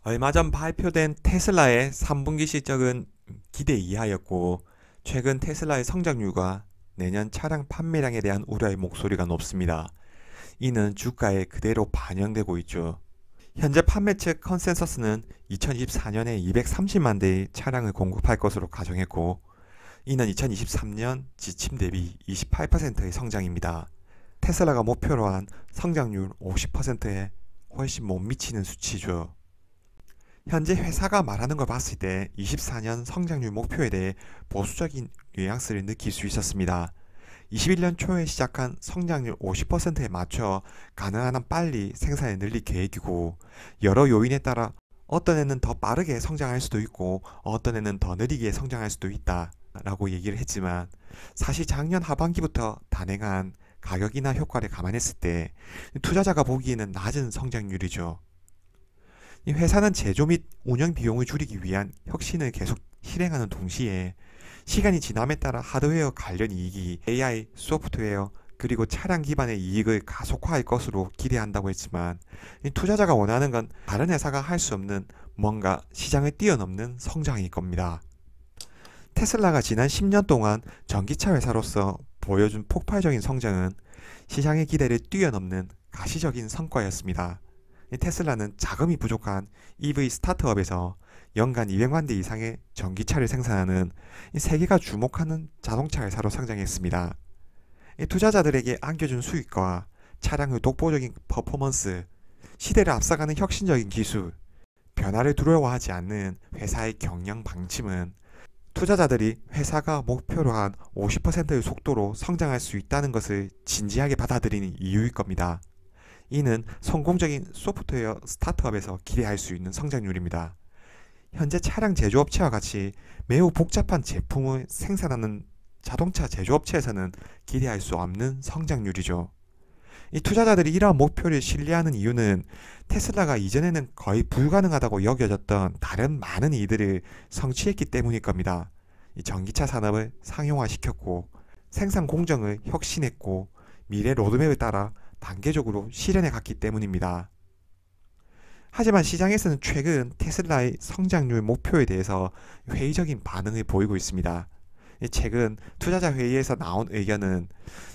얼마 전 발표된 테슬라의 3분기 실적은 기대 이하였고, 최근 테슬라의 성장률과 내년 차량 판매량에 대한 우려의 목소리가 높습니다. 이는 주가에 그대로 반영되고 있죠. 현재 판매 측 컨센서스는 2024년에 230만 대의 차량을 공급할 것으로 가정했고, 이는 2023년 지침 대비 28%의 성장입니다. 테슬라가 목표로 한 성장률 50%에 훨씬 못 미치는 수치죠. 현재 회사가 말하는 걸 봤을 때 24년 성장률 목표에 대해 보수적인 뉘앙스를 느낄 수 있었습니다. 21년 초에 시작한 성장률 50%에 맞춰 가능한 한 빨리 생산을 늘릴 계획이고, 여러 요인에 따라 어떤 해는 더 빠르게 성장할 수도 있고 어떤 해는 더 느리게 성장할 수도 있다 라고 얘기를 했지만, 사실 작년 하반기부터 단행한 가격이나 효과를 감안했을 때 투자자가 보기에는 낮은 성장률이죠. 이 회사는 제조 및 운영 비용을 줄이기 위한 혁신을 계속 실행하는 동시에 시간이 지남에 따라 하드웨어 관련 이익이 AI, 소프트웨어, 그리고 차량 기반의 이익을 가속화할 것으로 기대한다고 했지만, 투자자가 원하는 건 다른 회사가 할 수 없는 뭔가 시장을 뛰어넘는 성장일 겁니다. 테슬라가 지난 10년 동안 전기차 회사로서 보여준 폭발적인 성장은 시장의 기대를 뛰어넘는 가시적인 성과였습니다. 테슬라는 자금이 부족한 EV 스타트업에서 연간 200만 대 이상의 전기차를 생산하는 세계가 주목하는 자동차 회사로 성장했습니다. 투자자들에게 안겨준 수익과 차량의 독보적인 퍼포먼스, 시대를 앞서가는 혁신적인 기술, 변화를 두려워하지 않는 회사의 경영 방침은 투자자들이 회사가 목표로 한 50%의 속도로 성장할 수 있다는 것을 진지하게 받아들이는 이유일 겁니다. 이는 성공적인 소프트웨어 스타트업에서 기대할 수 있는 성장률입니다. 현재 차량 제조업체와 같이 매우 복잡한 제품을 생산하는 자동차 제조업체에서는 기대할 수 없는 성장률이죠. 이 투자자들이 이러한 목표를 신뢰하는 이유는 테슬라가 이전에는 거의 불가능하다고 여겨졌던 다른 많은 이들을 성취했기 때문일 겁니다. 이 전기차 산업을 상용화시켰고, 생산 공정을 혁신했고, 미래 로드맵에 따라 단계적으로 실현해 갔기 때문입니다. 하지만 시장에서는 최근 테슬라의 성장률 목표에 대해서 회의적인 반응을 보이고 있습니다. 최근 투자자 회의에서 나온 의견은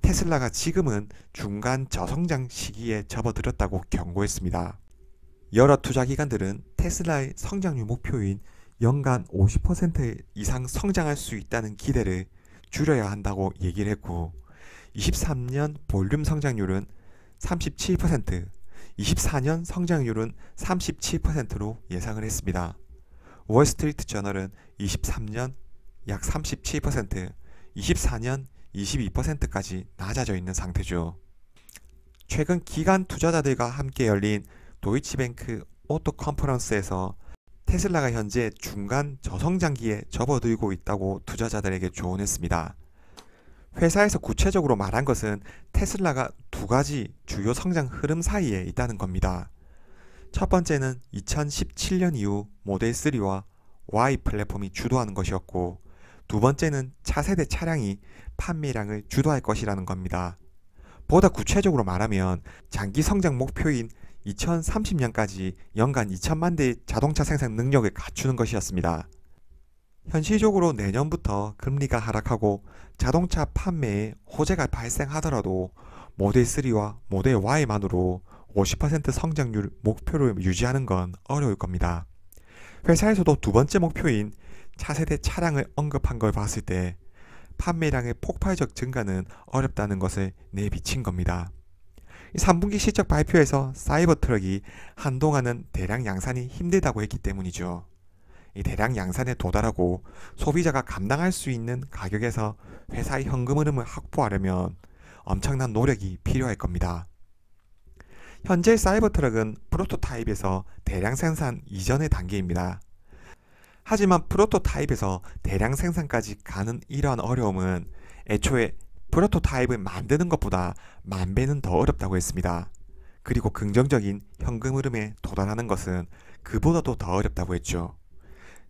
테슬라가 지금은 중간 저성장 시기에 접어들었다고 경고했습니다. 여러 투자기관들은 테슬라의 성장률 목표인 연간 50% 이상 성장할 수 있다는 기대를 줄여야 한다고 얘기를 했고, 23년 볼륨 성장률은 37%, 24년 성장률은 37%로 예상을 했습니다. 월스트리트 저널은 23년 약 37%, 24년 22%까지 낮아져 있는 상태죠. 최근 기관 투자자들과 함께 열린 도이치뱅크 오토 컨퍼런스에서 테슬라가 현재 중간 저성장기에 접어들고 있다고 투자자들에게 조언했습니다. 회사에서 구체적으로 말한 것은 테슬라가 두 가지 주요 성장 흐름 사이에 있다는 겁니다. 첫 번째는 2017년 이후 모델 3와 Y 플랫폼이 주도하는 것이었고, 두 번째는 차세대 차량이 판매량을 주도할 것이라는 겁니다. 보다 구체적으로 말하면 장기 성장 목표인 2030년까지 연간 2천만 대의 자동차 생산 능력을 갖추는 것이었습니다. 현실적으로 내년부터 금리가 하락하고 자동차 판매에 호재가 발생하더라도 모델 3와 모델 Y만으로 50% 성장률 목표를 유지하는 건 어려울 겁니다. 회사에서도 두 번째 목표인 차세대 차량을 언급한 걸 봤을 때 판매량의 폭발적 증가는 어렵다는 것을 내비친 겁니다. 3분기 실적 발표에서 사이버 트럭이 한동안은 대량 양산이 힘들다고 했기 때문이죠. 이 대량 양산에 도달하고 소비자가 감당할 수 있는 가격에서 회사의 현금 흐름을 확보하려면 엄청난 노력이 필요할 겁니다. 현재 사이버 트럭은 프로토타입에서 대량 생산 이전의 단계입니다. 하지만 프로토타입에서 대량 생산까지 가는 이러한 어려움은 애초에 프로토타입을 만드는 것보다 만 배는 더 어렵다고 했습니다. 그리고 긍정적인 현금 흐름에 도달하는 것은 그보다도 더 어렵다고 했죠.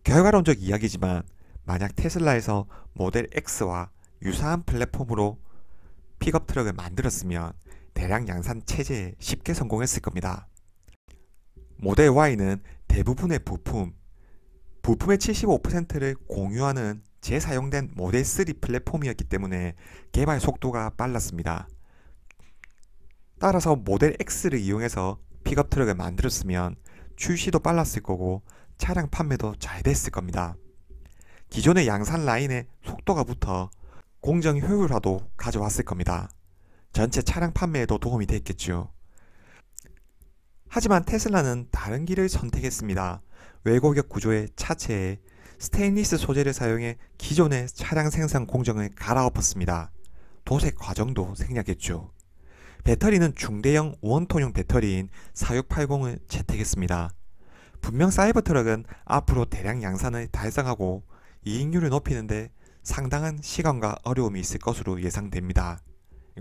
결과론적 이야기지만 만약 테슬라에서 모델 X와 유사한 플랫폼으로 픽업 트럭을 만들었으면 대량 양산 체제에 쉽게 성공했을 겁니다. 모델 Y는 대부분의 부품의 75%를 공유하는 재사용된 모델 3 플랫폼이었기 때문에 개발 속도가 빨랐습니다. 따라서 모델 X를 이용해서 픽업 트럭을 만들었으면 출시도 빨랐을 거고 차량 판매도 잘 됐을 겁니다. 기존의 양산 라인에 속도가 붙어 공정 효율화도 가져왔을 겁니다. 전체 차량 판매에도 도움이 됐겠죠. 하지만 테슬라는 다른 길을 선택했습니다. 외고격 구조의 차체에 스테인리스 소재를 사용해 기존의 차량 생산 공정을 갈아엎었습니다. 도색 과정도 생략했죠. 배터리는 중대형 원톤형 배터리인 4680을 채택했습니다. 분명 사이버트럭은 앞으로 대량 양산을 달성하고 이익률을 높이는데 상당한 시간과 어려움이 있을 것으로 예상됩니다.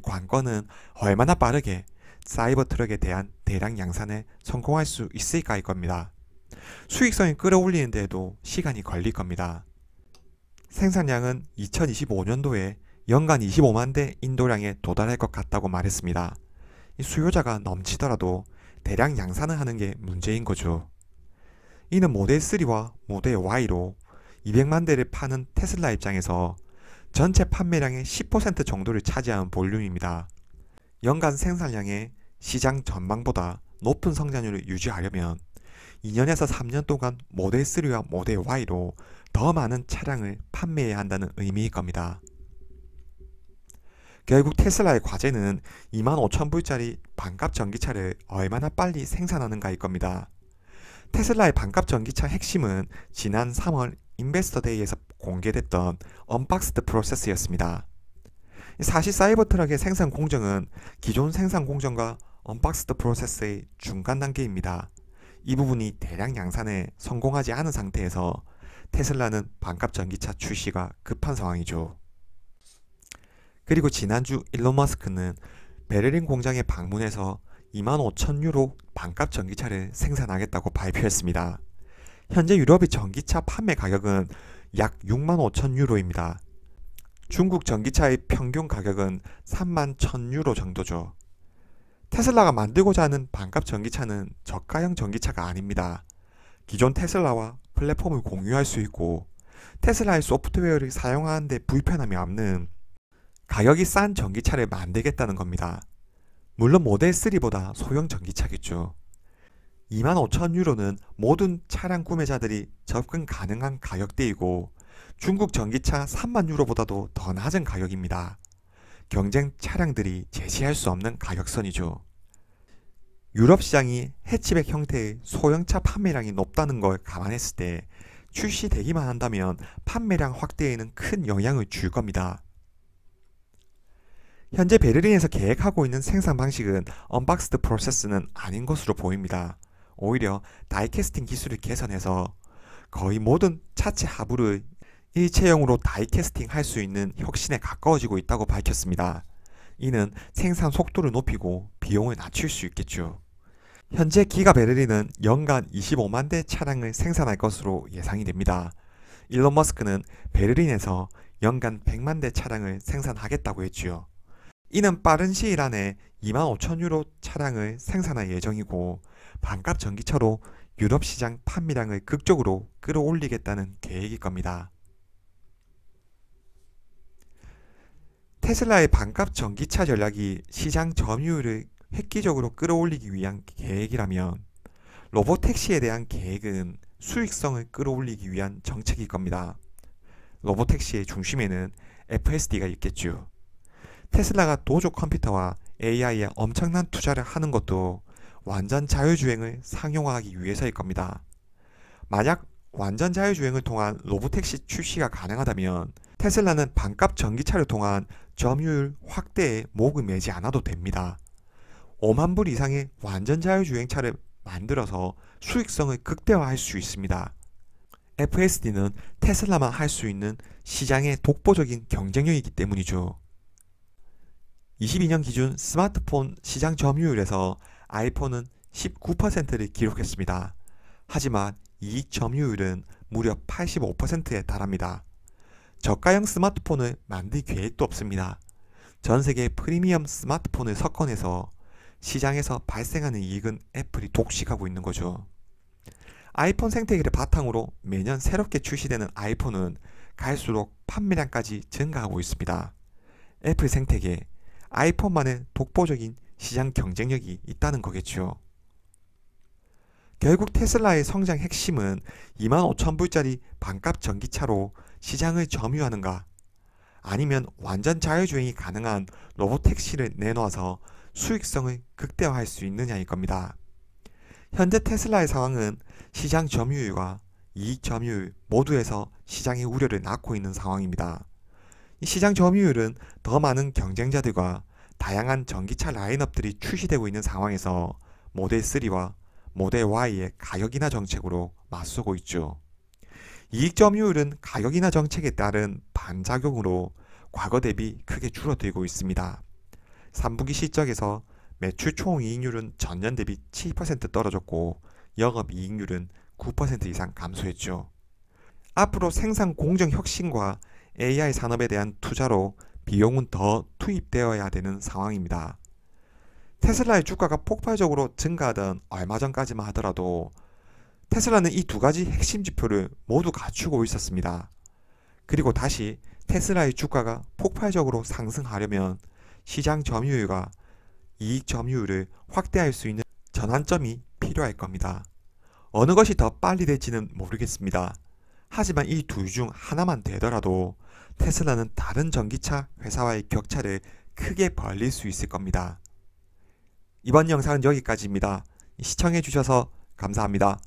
관건은 얼마나 빠르게 사이버트럭에 대한 대량 양산에 성공할 수 있을까일 겁니다. 수익성을 끌어올리는 데에도 시간이 걸릴 겁니다. 생산량은 2025년도에 연간 25만 대 인도량에 도달할 것 같다고 말했습니다. 수요자가 넘치더라도 대량 양산을 하는 게 문제인 거죠. 이는 모델 3와 모델 Y로 200만 대를 파는 테슬라 입장에서 전체 판매량의 10% 정도를 차지하는 볼륨입니다. 연간 생산량의 시장 전망보다 높은 성장률을 유지하려면 2년에서 3년 동안 모델 3와 모델 Y로 더 많은 차량을 판매해야 한다는 의미일 겁니다. 결국 테슬라의 과제는 25,000불짜리 반값 전기차를 얼마나 빨리 생산하는가일 겁니다. 테슬라의 반값 전기차 핵심은 지난 3월 인베스터 데이에서 공개됐던 언박스드 프로세스였습니다. 사실 사이버트럭의 생산 공정은 기존 생산 공정과 언박스드 프로세스의 중간 단계입니다. 이 부분이 대량 양산에 성공하지 않은 상태에서 테슬라는 반값 전기차 출시가 급한 상황이죠. 그리고 지난주 일론 머스크는 베를린 공장에 방문해서 25,000유로 반값 전기차를 생산하겠다고 발표했습니다. 현재 유럽의 전기차 판매 가격은 약 65,000유로입니다. 중국 전기차의 평균 가격은 31,000유로 정도죠. 테슬라가 만들고자 하는 반값 전기차는 저가형 전기차가 아닙니다. 기존 테슬라와 플랫폼을 공유할 수 있고 테슬라의 소프트웨어를 사용하는 데 불편함이 없는 가격이 싼 전기차를 만들겠다는 겁니다. 물론 모델 3보다 소형 전기차겠죠. 25,000유로는 모든 차량 구매자들이 접근 가능한 가격대이고 중국 전기차 3만 유로보다도 더 낮은 가격입니다. 경쟁 차량들이 제시할 수 없는 가격선이죠. 유럽 시장이 해치백 형태의 소형차 판매량이 높다는 걸 감안했을 때 출시되기만 한다면 판매량 확대에는 큰 영향을 줄 겁니다. 현재 베를린에서 계획하고 있는 생산 방식은 언박스드 프로세스는 아닌 것으로 보입니다. 오히려 다이캐스팅 기술을 개선해서 거의 모든 차체 하부를 일체형으로 다이캐스팅 할 수 있는 혁신에 가까워지고 있다고 밝혔습니다. 이는 생산 속도를 높이고 비용을 낮출 수 있겠죠. 현재 기가 베를린은 연간 25만 대 차량을 생산할 것으로 예상이 됩니다. 일론 머스크는 베를린에서 연간 100만 대 차량을 생산하겠다고 했지요. 이는 빠른 시일 안에 25,000유로 차량을 생산할 예정이고 반값 전기차로 유럽 시장 판매량을 극적으로 끌어올리겠다는 계획일 겁니다. 테슬라의 반값 전기차 전략이 시장 점유율을 획기적으로 끌어올리기 위한 계획이라면 로보택시에 대한 계획은 수익성을 끌어올리기 위한 정책일 겁니다. 로보택시의 중심에는 FSD가 있겠죠. 테슬라가 도조 컴퓨터와 AI에 엄청난 투자를 하는 것도 완전 자율주행을 상용화하기 위해서일 겁니다. 만약 완전 자율주행을 통한 로보택시 출시가 가능하다면 테슬라는 반값 전기차를 통한 점유율 확대에 목을 매지 않아도 됩니다. 5만 불 이상의 완전 자율주행차를 만들어서 수익성을 극대화할 수 있습니다. FSD는 테슬라만 할 수 있는 시장의 독보적인 경쟁력이기 때문이죠. 22년 기준 스마트폰 시장 점유율에서 아이폰은 19%를 기록했습니다. 하지만 이익 점유율은 무려 85%에 달합니다. 저가형 스마트폰을 만들 계획도 없습니다. 전 세계 프리미엄 스마트폰을 섞어내서 시장에서 발생하는 이익은 애플이 독식하고 있는 거죠. 아이폰 생태계를 바탕으로 매년 새롭게 출시되는 아이폰은 갈수록 판매량까지 증가하고 있습니다. 애플 생태계, 아이폰만의 독보적인 시장 경쟁력이 있다는 거겠죠. 결국 테슬라의 성장 핵심은 25,000불짜리 반값 전기차로 시장을 점유하는가, 아니면 완전 자율주행이 가능한 로보택시를 내놔서 수익성을 극대화할 수 있느냐일 겁니다. 현재 테슬라의 상황은 시장 점유율과 이익 점유율 모두에서 시장의 우려를 낳고 있는 상황입니다. 이 시장 점유율은 더 많은 경쟁자들과 다양한 전기차 라인업들이 출시되고 있는 상황에서 모델 3와 모델 Y의 가격 인하 정책으로 맞서고 있죠. 이익 점유율은 가격 인하 정책에 따른 반작용으로 과거 대비 크게 줄어들고 있습니다. 3분기 실적에서 매출 총이익률은 전년 대비 7% 떨어졌고 영업이익률은 9% 이상 감소했죠. 앞으로 생산 공정 혁신과 AI 산업에 대한 투자로 비용은 더 투입되어야 되는 상황입니다. 테슬라의 주가가 폭발적으로 증가하던 얼마 전까지만 하더라도 테슬라는 이 두 가지 핵심 지표를 모두 갖추고 있었습니다. 그리고 다시 테슬라의 주가가 폭발적으로 상승하려면 시장 점유율과 이익 점유율을 확대할 수 있는 전환점이 필요할 겁니다. 어느 것이 더 빨리 될지는 모르겠습니다. 하지만 이 둘 중 하나만 되더라도 테슬라는 다른 전기차 회사와의 격차를 크게 벌릴 수 있을 겁니다. 이번 영상은 여기까지입니다. 시청해주셔서 감사합니다.